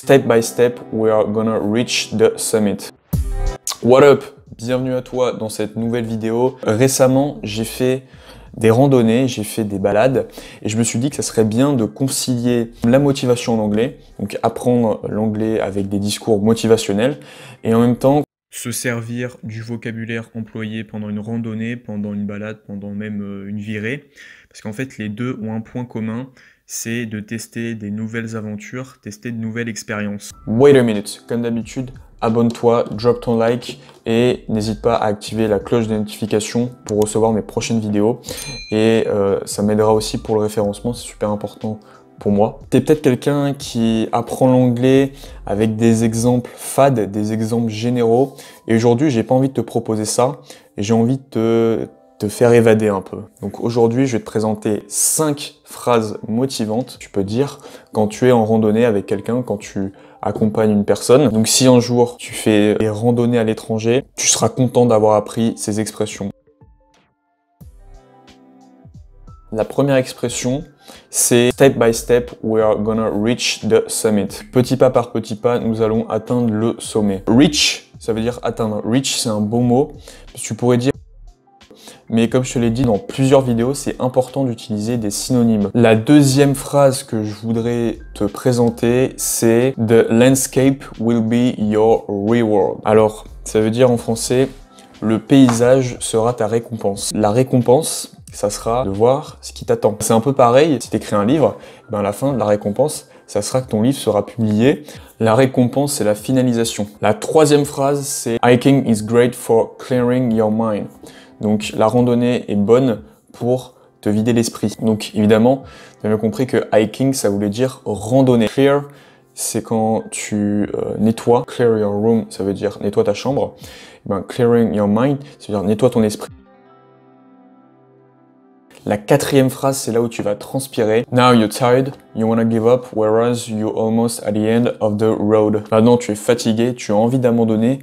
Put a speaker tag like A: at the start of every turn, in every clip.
A: Step by step, we are gonna reach the summit. What up? Bienvenue à toi dans cette nouvelle vidéo. Récemment, j'ai fait des randonnées, j'ai fait des balades et je me suis dit que ça serait bien de concilier la motivation en anglais, donc apprendre l'anglais avec des discours motivationnels et en même temps se servir du vocabulaire employé pendant une randonnée, pendant une balade, pendant même une virée. Parce qu'en fait, les deux ont un point commun, c'est de tester des nouvelles aventures, tester de nouvelles expériences. Wait a minute, comme d'habitude, abonne-toi, drop ton like et n'hésite pas à activer la cloche de notification pour recevoir mes prochaines vidéos. Et ça m'aidera aussi pour le référencement, c'est super important pour moi. T'es peut-être quelqu'un qui apprend l'anglais avec des exemples fades, des exemples généraux. Et aujourd'hui, j'ai pas envie de te proposer ça. Et j'ai envie de te faire évader un peu. Donc aujourd'hui, je vais te présenter 5 phrases motivantes. Tu peux dire quand tu es en randonnée avec quelqu'un, quand tu accompagnes une personne. Donc si un jour tu fais des randonnées à l'étranger, tu seras content d'avoir appris ces expressions. La première expression, c'est step by step, we are gonna reach the summit. Petit pas par petit pas, nous allons atteindre le sommet. Reach, ça veut dire atteindre. Reach, c'est un bon mot. Tu pourrais dire, mais comme je te l'ai dit dans plusieurs vidéos, c'est important d'utiliser des synonymes. La deuxième phrase que je voudrais te présenter, c'est the landscape will be your reward. Alors, ça veut dire en français, le paysage sera ta récompense. La récompense, ça sera de voir ce qui t'attend. C'est un peu pareil, si tu écris un livre, ben à la fin de la récompense, ça sera que ton livre sera publié. La récompense, c'est la finalisation. La troisième phrase, c'est hiking is great for clearing your mind. Donc la randonnée est bonne pour te vider l'esprit. Donc évidemment, tu as bien compris que hiking, ça voulait dire randonnée. Clear, c'est quand tu nettoies. Clear your room, ça veut dire nettoie ta chambre. Et ben, clearing your mind, ça veut dire nettoie ton esprit. La quatrième phrase, c'est là où tu vas transpirer. Now you're tired, you wanna give up, whereas you're almost at the end of the road. Maintenant, tu es fatigué, tu as envie d'abandonner,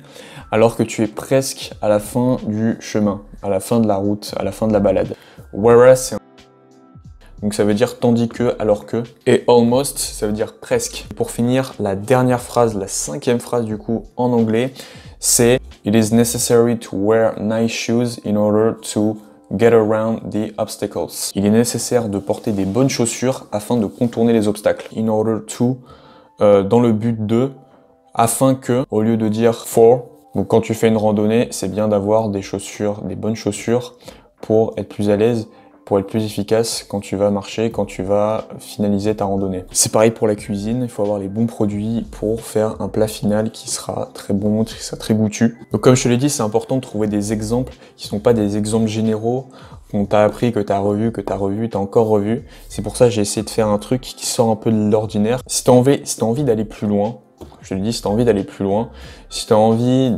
A: alors que tu es presque à la fin du chemin, à la fin de la route, à la fin de la balade. Whereas, c'est donc ça veut dire tandis que, alors que. Et almost, ça veut dire presque. Pour finir, la dernière phrase, la cinquième phrase du coup en anglais, c'est It is necessary to wear nice shoes in order to get around the obstacles. Il est nécessaire de porter des bonnes chaussures afin de contourner les obstacles. In order to, dans le but de, afin que, au lieu de dire for, donc quand tu fais une randonnée, c'est bien d'avoir des chaussures, des bonnes chaussures pour être plus à l'aise, pour être plus efficace quand tu vas marcher, quand tu vas finaliser ta randonnée. C'est pareil pour la cuisine, il faut avoir les bons produits pour faire un plat final qui sera très bon, qui sera très goûtu. Donc comme je te l'ai dit, c'est important de trouver des exemples qui ne sont pas des exemples généraux qu'on t'a appris, que t'as revu, t'as encore revu. C'est pour ça que j'ai essayé de faire un truc qui sort un peu de l'ordinaire. Si t'as envie d'aller plus loin, je te le dis, si t'as envie d'aller plus loin, si t'as envie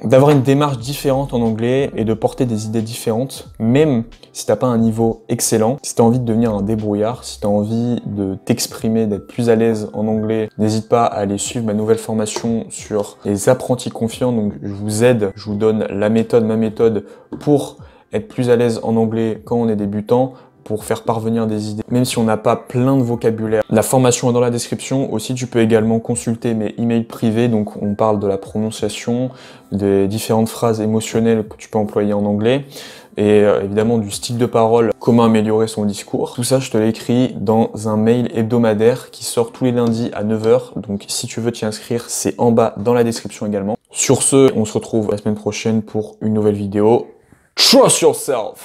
A: d'avoir une démarche différente en anglais et de porter des idées différentes, même si t'as pas un niveau excellent, si t'as envie de devenir un débrouillard, si t'as envie de t'exprimer, d'être plus à l'aise en anglais, n'hésite pas à aller suivre ma nouvelle formation sur les apprentis confiants. Donc je vous aide, je vous donne ma méthode pour être plus à l'aise en anglais quand on est débutant, pour faire parvenir des idées, même si on n'a pas plein de vocabulaire. La formation est dans la description. Aussi, tu peux également consulter mes emails privés. Donc, on parle de la prononciation, des différentes phrases émotionnelles que tu peux employer en anglais et évidemment du style de parole, comment améliorer son discours. Tout ça, je te l'écris dans un mail hebdomadaire qui sort tous les lundis à 9 h. Donc, si tu veux t'y inscrire, c'est en bas dans la description également. Sur ce, on se retrouve la semaine prochaine pour une nouvelle vidéo. Trust yourself!